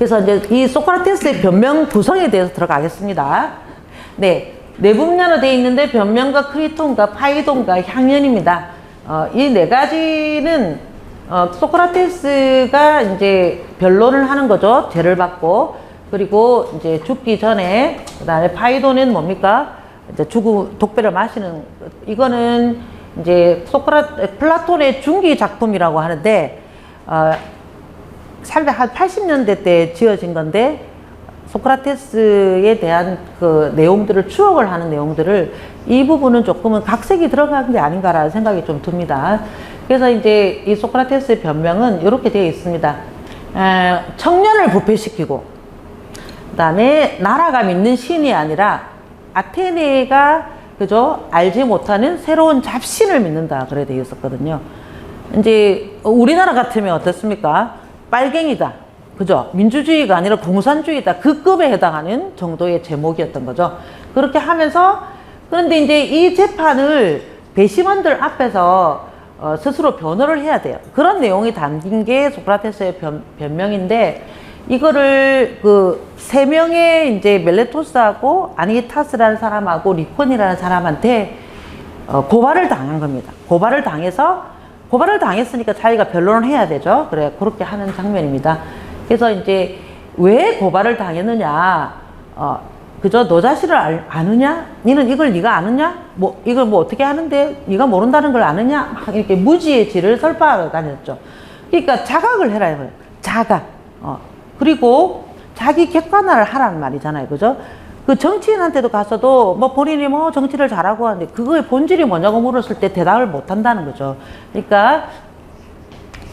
그래서 이제 이 소크라테스의 변명 구성에 대해서 들어가겠습니다. 네, 네 분야로 되어 있는데 변명과 크리톤과 파이돈과 향연입니다. 이 네 가지는 소크라테스가 이제 변론을 하는 거죠. 죄를 받고. 그리고 이제 죽기 전에, 그다음에 파이돈은 뭡니까? 이제 독배를 마시는, 이거는 이제 플라톤의 중기 작품이라고 하는데, 한 80년대 때 지어진 건데, 소크라테스에 대한 그 내용들을 추억을 하는 내용들을 이 부분은 조금은 각색이 들어간 게 아닌가라는 생각이 좀 듭니다. 그래서 이제 이 소크라테스의 변명은 이렇게 되어 있습니다. 청년을 부패시키고, 그 다음에 나라가 믿는 신이 아니라 아테네가 그죠? 알지 못하는 새로운 잡신을 믿는다. 그래 되어 있었거든요. 이제 우리나라 같으면 어떻습니까? 빨갱이다. 그죠? 민주주의가 아니라 공산주의다. 그 급에 해당하는 정도의 제목이었던 거죠. 그렇게 하면서, 그런데 이제 이 재판을 배심원들 앞에서 스스로 변호를 해야 돼요. 그런 내용이 담긴 게 소크라테스의 변명인데, 이거를 그 세 명의 이제 멜레토스하고 아니타스라는 사람하고 리콘이라는 사람한테 고발을 당한 겁니다. 고발을 당했으니까 자기가 변론을 해야 되죠. 그래, 그렇게 하는 장면입니다. 그래서 이제 왜 고발을 당했느냐, 그저 너 자신을 아느냐? 니는 이걸 네가 아느냐? 뭐 이걸 뭐 어떻게 하는데 네가 모른다는 걸 아느냐? 막 이렇게 무지의 지를 설파하러 다녔죠. 그러니까 자각을 해라 이거예요. 자각. 그리고 자기 객관화를 하라는 말이잖아요. 그죠? 그 정치인한테도 가서도 뭐 본인이 뭐 정치를 잘하고 하는데 그거의 본질이 뭐냐고 물었을 때 대답을 못 한다는 거죠. 그러니까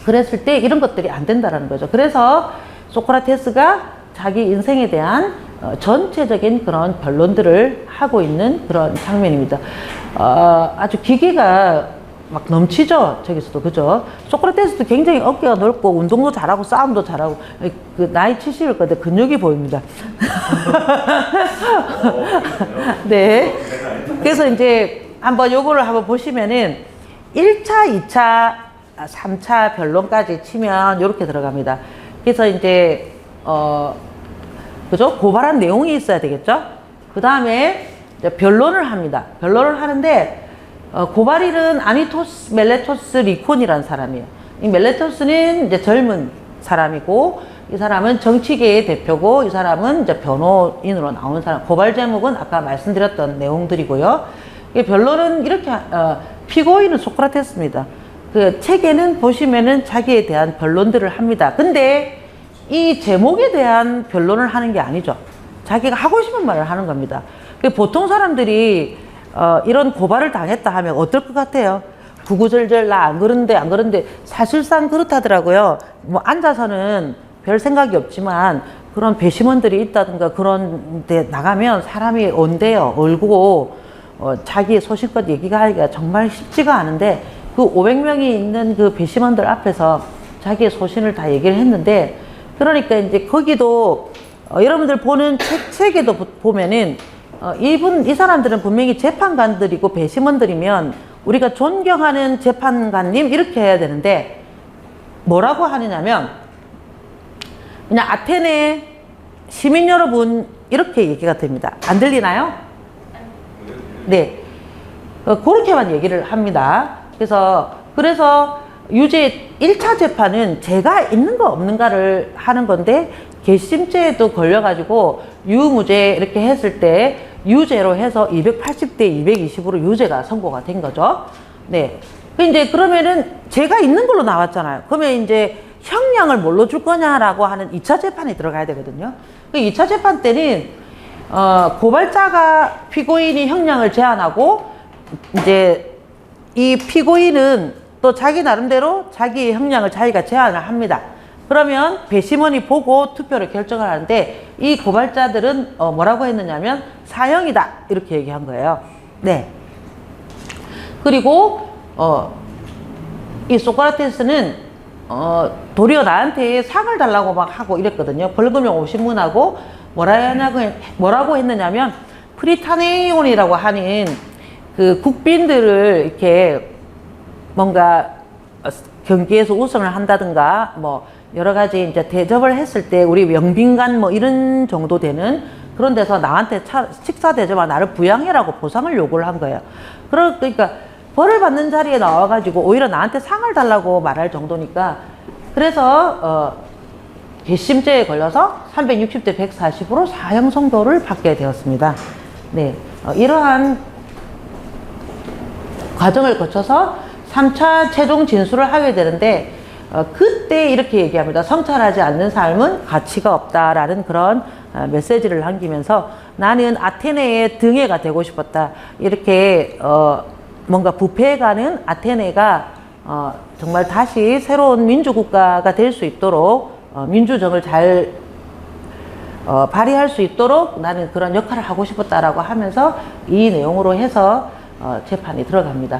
그랬을 때 이런 것들이 안 된다는 거죠. 그래서 소크라테스가 자기 인생에 대한 전체적인 그런 변론들을 하고 있는 그런 장면입니다. 아주 기계가 막 넘치죠. 저기서도. 그죠? 소크라테스도 굉장히 어깨가 넓고 운동도 잘하고 싸움도 잘하고 그 나이 70일 건데 근육이 보입니다. 네. 그래서 이제 한번 요거를 한번 보시면은 1차, 2차, 3차 변론까지 치면 이렇게 들어갑니다. 그래서 이제 그죠? 고발한 내용이 있어야 되겠죠? 그 다음에 변론을 합니다. 변론을 하는데 고발인은 아니토스, 멜레토스, 리콘이라는 사람이에요. 이 멜레토스는 이제 젊은 사람이고, 이 사람은 정치계의 대표고, 이 사람은 이제 변호인으로 나오는 사람. 고발 제목은 아까 말씀드렸던 내용들이고요. 변론은 이렇게, 피고인은 소크라테스입니다. 그 책에는 보시면은 자기에 대한 변론들을 합니다. 근데 이 제목에 대한 변론을 하는 게 아니죠. 자기가 하고 싶은 말을 하는 겁니다. 보통 사람들이 이런 고발을 당했다 하면 어떨 것 같아요? 구구절절 나 안 그런데 사실상 그렇다더라고요. 뭐 앉아서는 별 생각이 없지만 그런 배심원들이 있다든가 그런 데 나가면 사람이 온대요. 얼고 자기의 소신껏 얘기하기가 정말 쉽지가 않은데 그 500명이 있는 그 배심원들 앞에서 자기의 소신을 다 얘기를 했는데, 그러니까 이제 거기도 여러분들 보는 책에도 보면은 이 사람들은 분명히 재판관들이고 배심원들이면 우리가 존경하는 재판관님 이렇게 해야 되는데 뭐라고 하느냐면 그냥 아테네 시민 여러분 이렇게 얘기가 됩니다. 안 들리나요? 네. 그렇게만 얘기를 합니다. 그래서 유죄 1차 재판은 죄가 있는가 없는가를 하는 건데 괘씸죄에도 걸려가지고 유무죄 이렇게 했을 때 유죄로 해서 280대 220으로 유죄가 선고가 된 거죠. 네. 이제 그러면은 죄가 있는 걸로 나왔잖아요. 그러면 이제 형량을 뭘로 줄 거냐라고 하는 2차 재판에 들어가야 되거든요. 그 2차 재판 때는 고발자가 피고인이 형량을 제한하고 이제 이 피고인은 또 자기 나름대로 자기의 형량을 자기가 제한을 합니다. 그러면 배심원이 보고 투표를 결정을 하는데 이 고발자들은 뭐라고 했느냐면 사형이다 이렇게 얘기한 거예요. 네. 그리고 이 소크라테스는 도리어 나한테 상을 달라고 막 하고 이랬거든요. 벌금형 50문하고 뭐라고 했느냐면 프리타네온이라고 하는 그 국빈들을 이렇게 뭔가 경기에서 우승을 한다든가 뭐 여러 가지 이제 대접을 했을 때 우리 명빈관 뭐 이런 정도 되는 그런 데서 나한테 식사 대접아 나를 부양해라고 보상을 요구를 한 거예요. 그러니까 벌을 받는 자리에 나와가지고 오히려 나한테 상을 달라고 말할 정도니까 그래서 괘씸죄에 걸려서 360대 140으로 사형 선고를 받게 되었습니다. 네, 이러한 과정을 거쳐서 3차 최종 진술을 하게 되는데 그때 이렇게 얘기합니다. 성찰하지 않는 삶은 가치가 없다라는 그런 메시지를 남기면서 나는 아테네의 등해가 되고 싶었다. 이렇게 뭔가 부패해가는 아테네가 정말 다시 새로운 민주국가가 될 수 있도록 민주정을 잘 발휘할 수 있도록 나는 그런 역할을 하고 싶었다라고 하면서 이 내용으로 해서 재판이 들어갑니다.